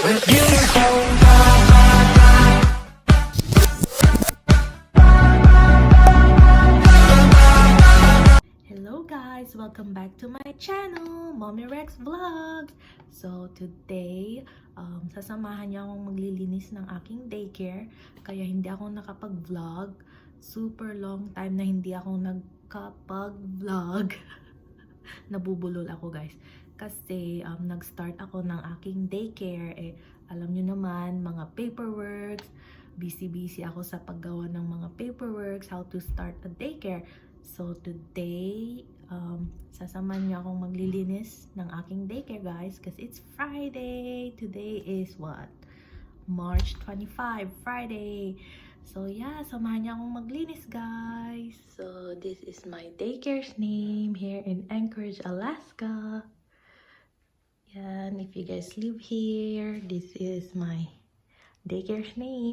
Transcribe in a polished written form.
Hello guys! Welcome back to my channel, Mommy Rex Vlogs! So today, sasamahan niyo akong maglilinis ng aking daycare. Kaya hindi ako nakapag-vlog. Super long time na hindi ako nagkapag-vlog. Nabubulol ako guys. Kasi nag-start ako ng aking daycare. Alam niyo naman, mga paperwork. Busy ako sa paggawa ng mga paperwork, how to start a daycare. So today, sasamahan niyo akong maglilinis ng aking daycare guys because it's Friday. Today is what? March 25, Friday. So yeah, samahan niyo akong maglinis guys. So this is my daycare's name here in Anchorage, Alaska. Yan, if you guys live here, this is my daycare's name.